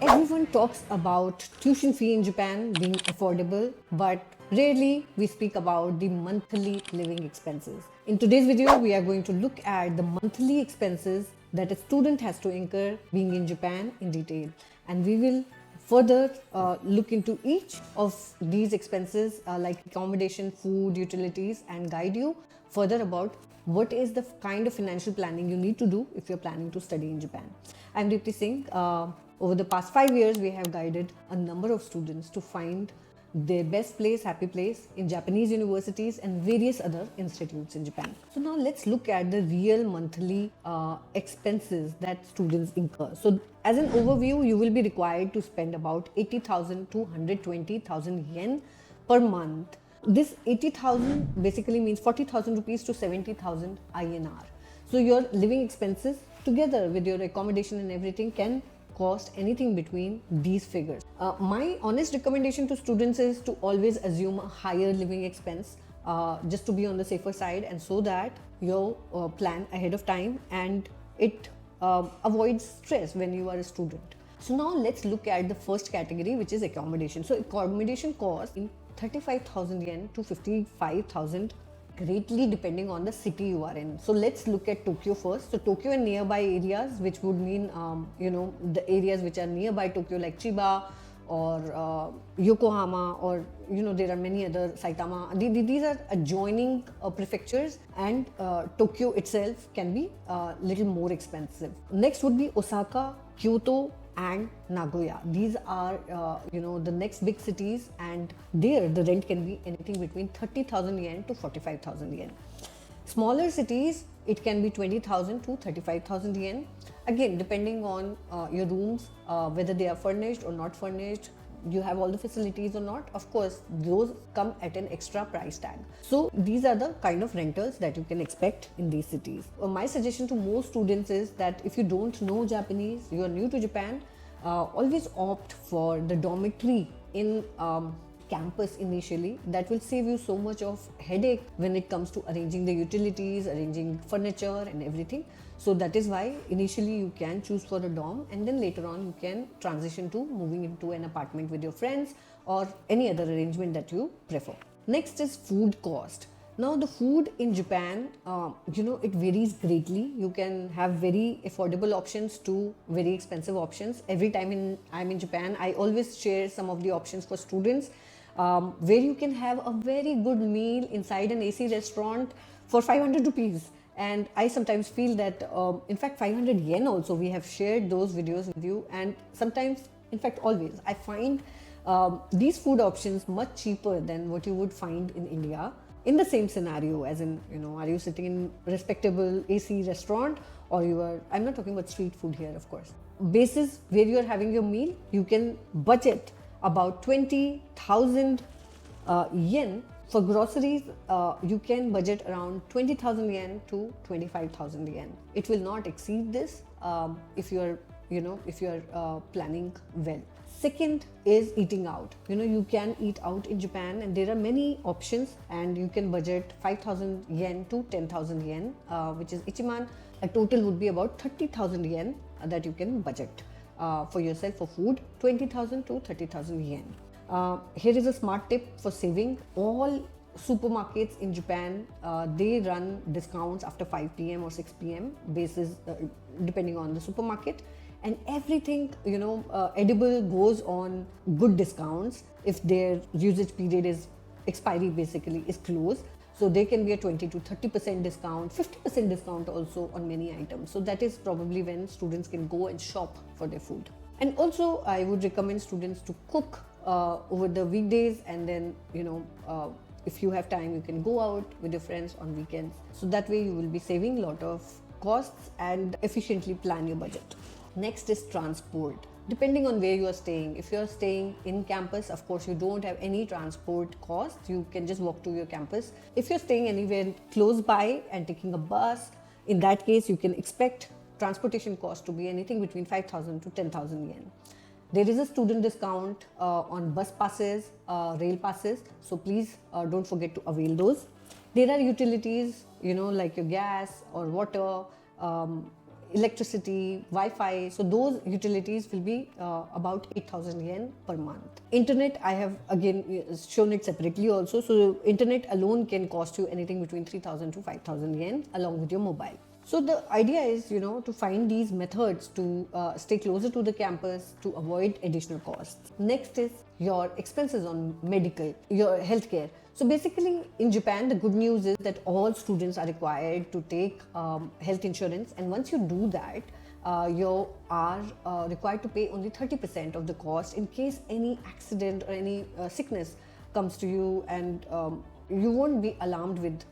Everyone talks about tuition fee in Japan being affordable, but rarely we speak about the monthly living expenses. In today's video, we are going to look at the monthly expenses that a student has to incur being in Japan in detail, and we will further look into each of these expenses like accommodation, food, utilities, and guide you further about what is the kind of financial planning you need to do if you're planning to study in Japan. I'm Deepti Singh. Over the past 5 years, we have guided a number of students to find their best place, happy place in Japanese universities and various other institutes in Japan. So now let's look at the real monthly expenses that students incur. So as an overview, you will be required to spend about 80,000 to 120,000 yen per month. This 80,000 basically means 40,000 rupees to 70,000 INR. So your living expenses together with your accommodation and everything can cost anything between these figures. My honest recommendation to students is to always assume a higher living expense just to be on the safer side, and so that you plan ahead of time and it avoids stress when you are a student. So now let's look at the first category, which is accommodation. So accommodation costs in 35,000 yen to 55,000, greatly depending on the city you are in. So let's look at Tokyo first. So Tokyo and nearby areas, which would mean the areas which are nearby Tokyo like Chiba or Yokohama, or there are many other, Saitama. These are adjoining prefectures, and Tokyo itself can be a little more expensive. Next would be Osaka, Kyoto and Nagoya. These are the next big cities, and there the rent can be anything between 30,000 yen to 45,000 yen. Smaller cities, it can be 20,000 to 35,000 yen, again depending on your rooms, whether they are furnished or not furnished, you have all the facilities or not. Of course, those come at an extra price tag. So these are the kind of rentals that you can expect in these cities. My suggestion to most students is that if you don't know Japanese, you are new to Japan, always opt for the dormitory in campus initially. That will save you so much of headache when it comes to arranging the utilities, arranging furniture and everything. So that is why initially you can choose for a dorm, and then later on you can transition to moving into an apartment with your friends or any other arrangement that you prefer. Next is food cost. Now the food in Japan, it varies greatly. You can have very affordable options to very expensive options. Every time I'm in Japan, I always share some of the options for students where you can have a very good meal inside an AC restaurant for 500 rupees. And I sometimes feel that, in fact, 500 yen also, we have shared those videos with you. And sometimes, in fact, always, I find these food options much cheaper than what you would find in India. In the same scenario, as in, are you sitting in respectable AC restaurant, or I'm not talking about street food here, of course. Basis where you are having your meal, you can budget about 20,000 yen. For groceries, you can budget around 20,000 yen to 25,000 yen. It will not exceed this if you're planning well. Second is eating out. You can eat out in Japan, and there are many options, and you can budget 5,000 yen to 10,000 yen, which is ichiman. A total would be about 30,000 yen that you can budget for yourself for food, 20,000 to 30,000 yen. Here is a smart tip for saving. All supermarkets in Japan, they run discounts after 5 p.m. or 6 p.m. basis, depending on the supermarket. And everything, edible goes on good discounts if their usage period is expiry basically is closed. So there can be a 20 to 30% discount, 50% discount also on many items. So that is probably when students can go and shop for their food. And also I would recommend students to cook over the weekdays, and then, if you have time, you can go out with your friends on weekends. So that way you will be saving a lot of costs and efficiently plan your budget. Next is transport. Depending on where you are staying, if you are staying in campus, of course you don't have any transport cost. You can just walk to your campus. If you're staying anywhere close by and taking a bus, in that case you can expect transportation cost to be anything between 5,000 to 10,000 yen. There is a student discount on bus passes, rail passes, so please don't forget to avail those. There are utilities, like your gas or water. electricity, Wi-Fi. So those utilities will be about 8,000 yen per month. Internet, I have again shown it separately also. So internet alone can cost you anything between 3,000 to 5,000 yen along with your mobile. So the idea is, to find these methods to stay closer to the campus to avoid additional costs. Next is your expenses on medical, your healthcare. So basically in Japan, the good news is that all students are required to take health insurance, and once you do that, you are required to pay only 30% of the cost in case any accident or any sickness comes to you, and you won't be alarmed with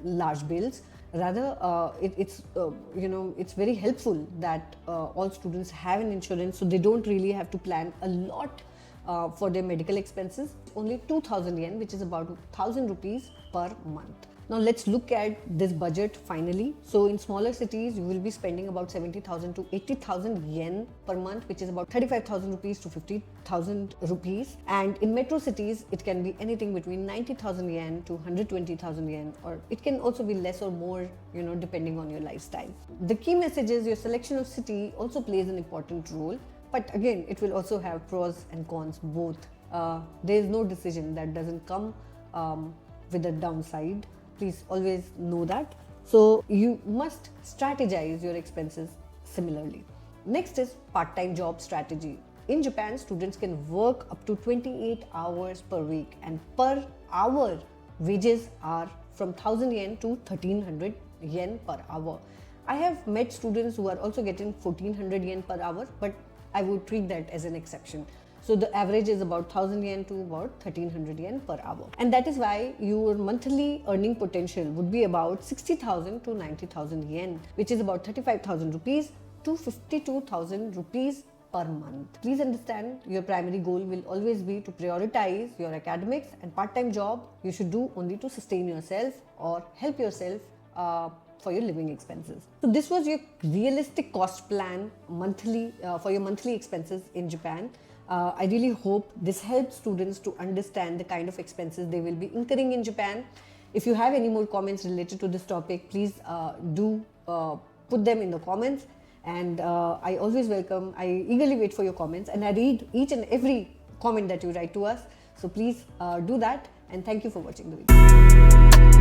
large bills. Rather, it's very helpful that all students have an insurance, so they don't really have to plan a lot for their medical expenses. Only 2,000 yen, which is about 1,000 rupees per month. Now let's look at this budget finally. So in smaller cities, you will be spending about 70,000 to 80,000 yen per month, which is about 35,000 rupees to 50,000 rupees. And in metro cities, it can be anything between 90,000 yen to 120,000 yen, or it can also be less or more, depending on your lifestyle. The key message is your selection of city also plays an important role. But again, it will also have pros and cons both. There is no decision that doesn't come with a downside. Please always know that. So you must strategize your expenses similarly. Next is part-time job strategy. In Japan, students can work up to 28 hours per week, and per hour wages are from 1,000 yen to 1,300 yen per hour. I have met students who are also getting 1,400 yen per hour, but I would treat that as an exception. So the average is about 1,000 yen to about 1,300 yen per hour. And that is why your monthly earning potential would be about 60,000 to 90,000 yen, which is about 35,000 rupees to 52,000 rupees per month. Please understand, your primary goal will always be to prioritize your academics, and part-time job you should do only to sustain yourself or help yourself for your living expenses. So this was your realistic cost plan monthly for your monthly expenses in Japan. I really hope this helps students to understand the kind of expenses they will be incurring in Japan. If you have any more comments related to this topic, please do put them in the comments, and I always welcome, I eagerly wait for your comments, and I read each and every comment that you write to us. So please do that, and thank you for watching the video.